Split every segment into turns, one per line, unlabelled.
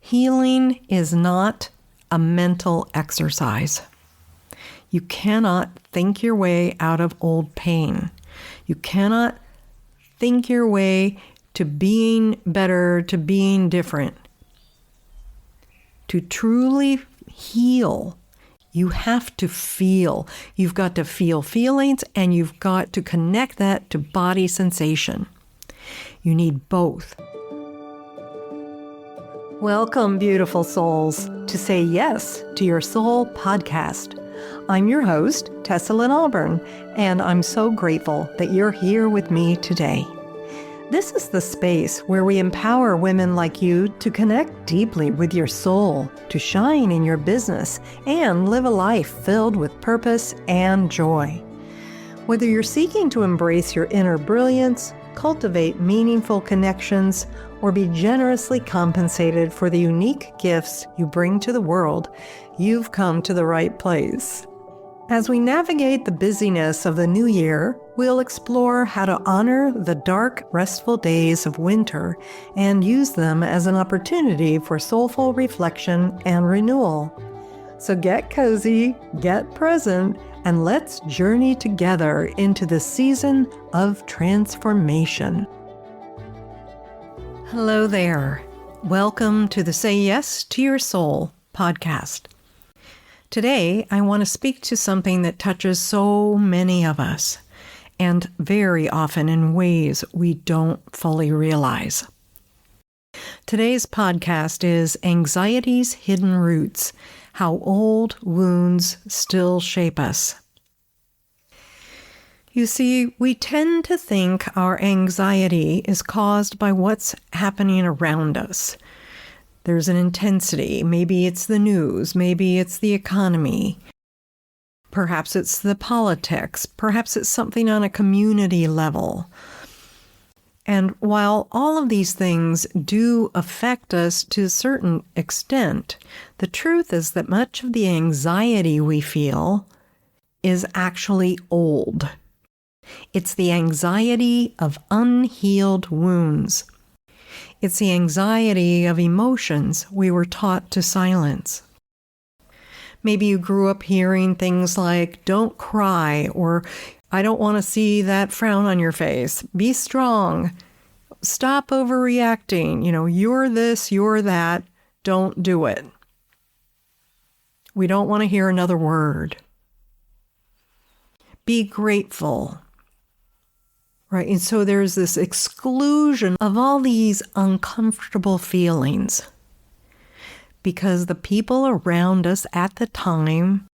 Healing is not a mental exercise. You cannot think your way out of old pain. You cannot think your way to being better, to being different. To truly heal, you have to feel. You've got to feel feelings, and you've got to connect that to body sensation. You need both. Welcome, beautiful souls, to Say Yes to Your Soul podcast. I'm your host, Tessa Lynne Alburn, and I'm so grateful that you're here with me today. This is the space where we empower women like you to connect deeply with your soul, to shine in your business, and live a life filled with purpose and joy. Whether you're seeking to embrace your inner brilliance, cultivate meaningful connections, or be generously compensated for the unique gifts you bring to the world, you've come to the right place. As we navigate the busyness of the new year, we'll explore how to honor the dark, restful days of winter and use them as an opportunity for soulful reflection and renewal. So get cozy, get present, and let's journey together into the season of transformation. Hello there. Welcome to the Say Yes to Your Soul podcast. Today, I want to speak to something that touches so many of us, and very often in ways we don't fully realize. Today's podcast is Anxiety's Hidden Roots: How Old Wounds Still Shape Us. You see, we tend to think our anxiety is caused by what's happening around us. There's an intensity. Maybe it's the news. Maybe it's the economy. Perhaps it's the politics. Perhaps it's something on a community level. And while all of these things do affect us to a certain extent, the truth is that much of the anxiety we feel is actually old. It's the anxiety of unhealed wounds. It's the anxiety of emotions we were taught to silence. Maybe you grew up hearing things like, "Don't cry," or "I don't want to see that frown on your face. Be strong. Stop overreacting. You're this, you're that. Don't do it." We don't want to hear another word. Be grateful. Right, and so there's this exclusion of all these uncomfortable feelings because the people around us at the time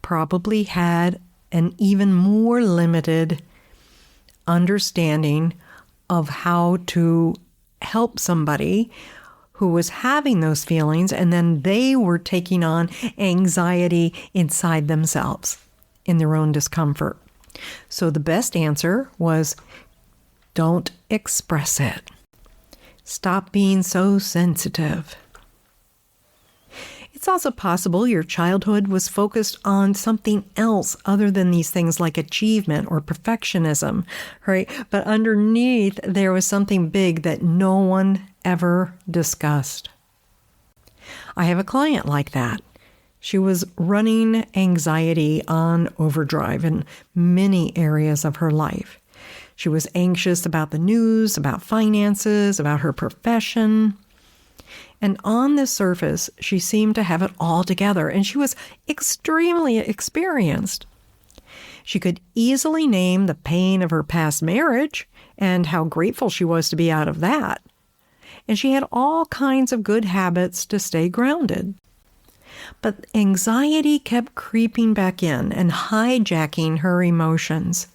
probably had an even more limited understanding of how to help somebody who was having those feelings, and then they were taking on anxiety inside themselves in their own discomfort. So the best answer was, don't express it. Stop being so sensitive. It's also possible your childhood was focused on something else other than these things like achievement or perfectionism, right? But underneath, there was something big that no one ever discussed. I have a client like that. She was running anxiety on overdrive in many areas of her life. She was anxious about the news, about finances, about her profession. And on the surface, she seemed to have it all together, and she was extremely experienced. She could easily name the pain of her past marriage and how grateful she was to be out of that. And she had all kinds of good habits to stay grounded. But anxiety kept creeping back in and hijacking her emotions.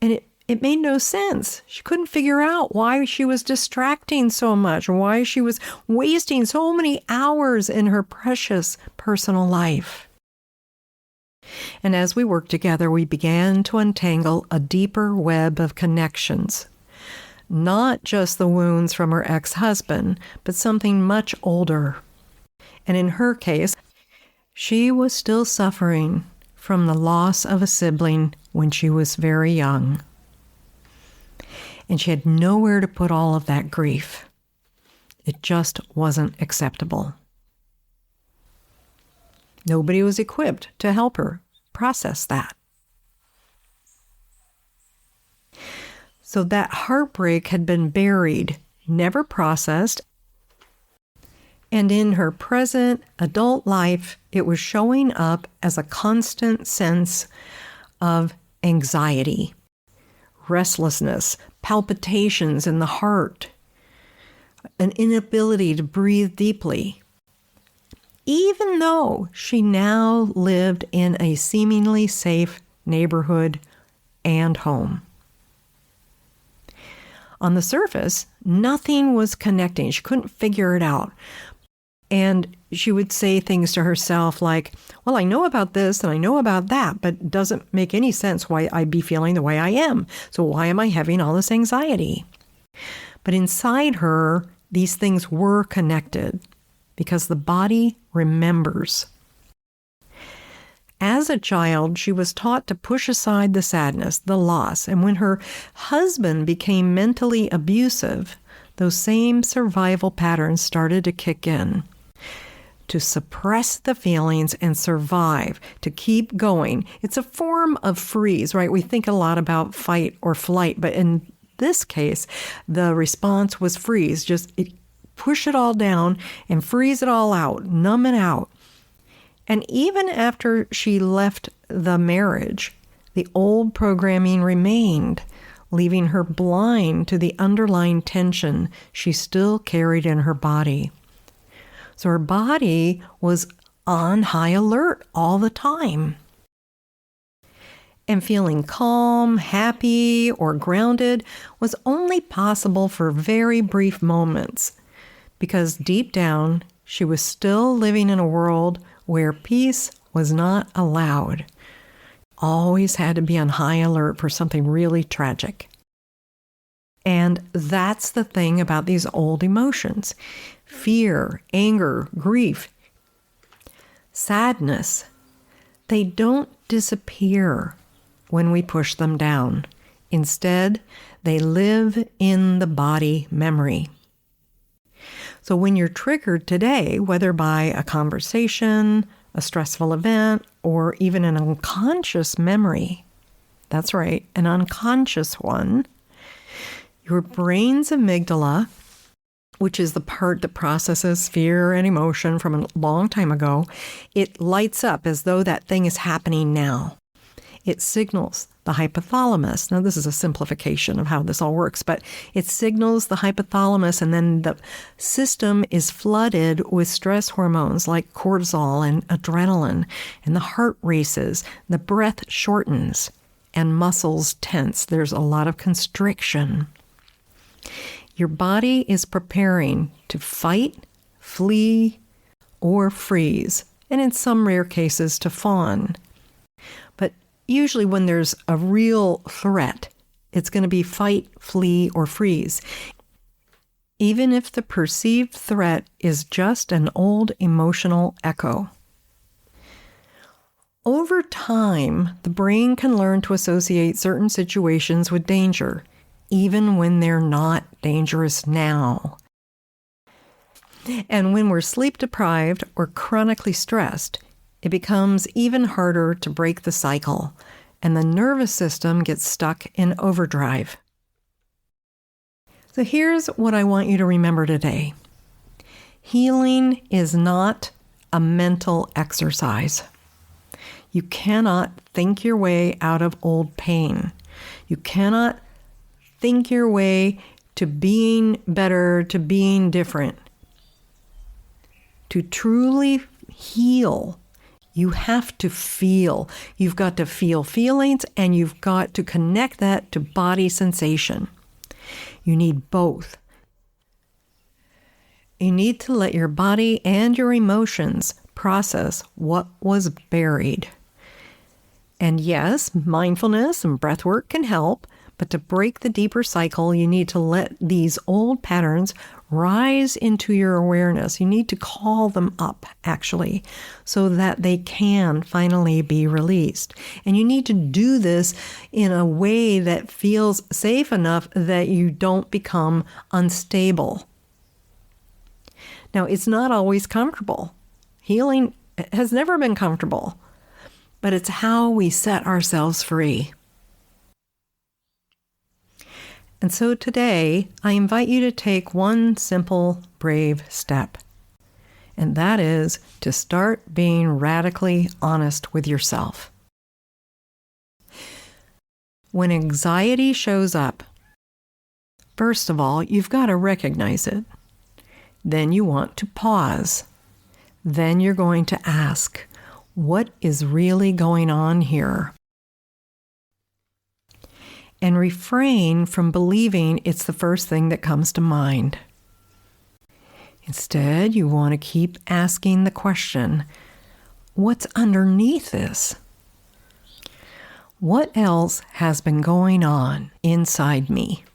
And it made no sense. She couldn't figure out why she was distracting so much or why she was wasting so many hours in her precious personal life. And as we worked together, we began to untangle a deeper web of connections. Not just the wounds from her ex-husband, but something much older. And in her case, she was still suffering from the loss of a sibling when she was very young. And she had nowhere to put all of that grief. It just wasn't acceptable. Nobody was equipped to help her process that. So that heartbreak had been buried, never processed, and in her present adult life, it was showing up as a constant sense of anxiety, restlessness, palpitations in the heart, an inability to breathe deeply, even though she now lived in a seemingly safe neighborhood and home. On the surface, nothing was connecting. She couldn't figure it out. And she would say things to herself like, well, I know about this and I know about that, but it doesn't make any sense why I'd be feeling the way I am. So why am I having all this anxiety? But inside her, these things were connected because the body remembers. As a child, she was taught to push aside the sadness, the loss, and when her husband became mentally abusive, those same survival patterns started to kick in. To suppress the feelings and survive, to keep going. It's a form of freeze, right? We think a lot about fight or flight, but in this case, the response was freeze. Just push it all down and freeze it all out, numb it out. And even after she left the marriage, the old programming remained, leaving her blind to the underlying tension she still carried in her body. So her body was on high alert all the time. And feeling calm, happy, or grounded was only possible for very brief moments, because deep down, she was still living in a world where peace was not allowed. Always had to be on high alert for something really tragic. And that's the thing about these old emotions. Fear, anger, grief, sadness, they don't disappear when we push them down. Instead, they live in the body memory. So when you're triggered today, whether by a conversation, a stressful event, or even an unconscious memory, that's right, an unconscious one, your brain's amygdala, which is the part that processes fear and emotion from a long time ago, it lights up as though that thing is happening now. It signals the hypothalamus. Now, this is a simplification of how this all works, but it signals the hypothalamus, and then the system is flooded with stress hormones like cortisol and adrenaline, and the heart races, the breath shortens, and muscles tense. There's a lot of constriction. Your body is preparing to fight, flee, or freeze, and in some rare cases to fawn. But usually when there's a real threat, it's going to be fight, flee, or freeze, even if the perceived threat is just an old emotional echo. Over time, the brain can learn to associate certain situations with danger, even when they're not dangerous now. And when we're sleep deprived or chronically stressed, it becomes even harder to break the cycle, and the nervous system gets stuck in overdrive. So here's what I want you to remember today. Healing is not a mental exercise. You cannot think your way out of old pain. You cannot think your way to being better, to being different. To truly heal, you have to feel. You've got to feel feelings, and you've got to connect that to body sensation. You need both. You need to let your body and your emotions process what was buried. And yes, mindfulness and breath work can help, but to break the deeper cycle, you need to let these old patterns rise into your awareness. You need to call them up, actually, so that they can finally be released. And you need to do this in a way that feels safe enough that you don't become unstable. Now, it's not always comfortable. Healing has never been comfortable, but it's how we set ourselves free. And so today, I invite you to take one simple, brave step. And that is to start being radically honest with yourself. When anxiety shows up, first of all, you've got to recognize it. Then you want to pause. Then you're going to ask, what is really going on here? And refrain from believing it's the first thing that comes to mind. Instead, you want to keep asking the question, what's underneath this? What else has been going on inside me?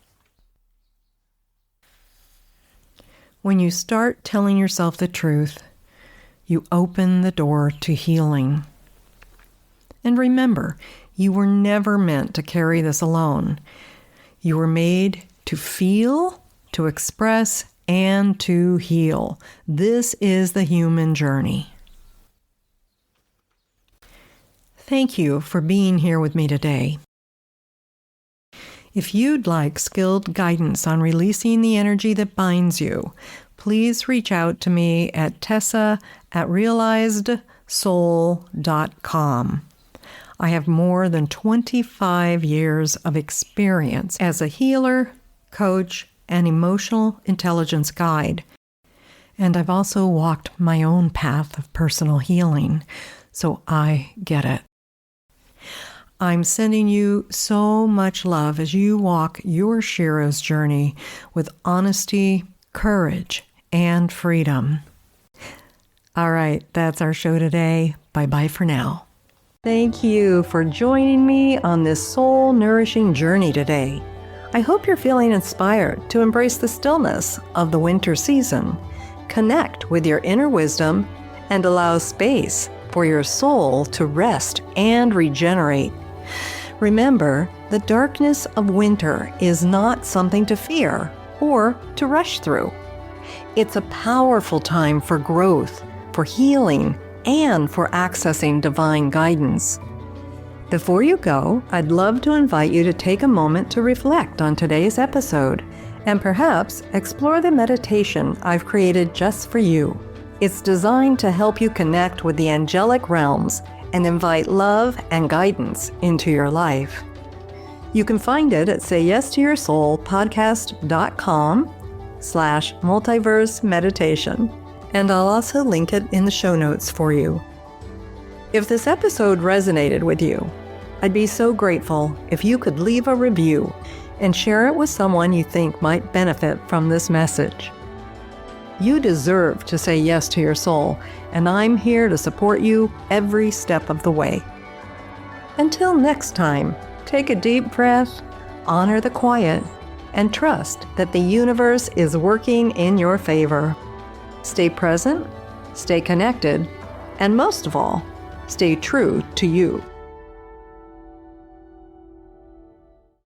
When you start telling yourself the truth, you open the door to healing. And remember, you were never meant to carry this alone. You were made to feel, to express, and to heal. This is the human journey. Thank you for being here with me today. If you'd like skilled guidance on releasing the energy that binds you, please reach out to me at tessa@realizedsoul.com. I have more than 25 years of experience as a healer, coach, and emotional intelligence guide. And I've also walked my own path of personal healing, so I get it. I'm sending you so much love as you walk your Shiro's journey with honesty, courage, and freedom. All right, that's our show today. Bye-bye for now. Thank you for joining me on this soul-nourishing journey today. I hope you're feeling inspired to embrace the stillness of the winter season, connect with your inner wisdom, and allow space for your soul to rest and regenerate. Remember, the darkness of winter is not something to fear or to rush through. It's a powerful time for growth, for healing, and for accessing divine guidance. Before you go, I'd love to invite you to take a moment to reflect on today's episode and perhaps explore the meditation I've created just for you. It's designed to help you connect with the angelic realms and invite love and guidance into your life. You can find it at sayyestoyoursoulpodcast.com/multiverse meditation, and I'll also link it in the show notes for you. If this episode resonated with you, I'd be so grateful if you could leave a review and share it with someone you think might benefit from this message. You deserve to say yes to your soul, and I'm here to support you every step of the way. Until next time, take a deep breath, honor the quiet, and trust that the universe is working in your favor. Stay present, stay connected, and most of all, stay true to you.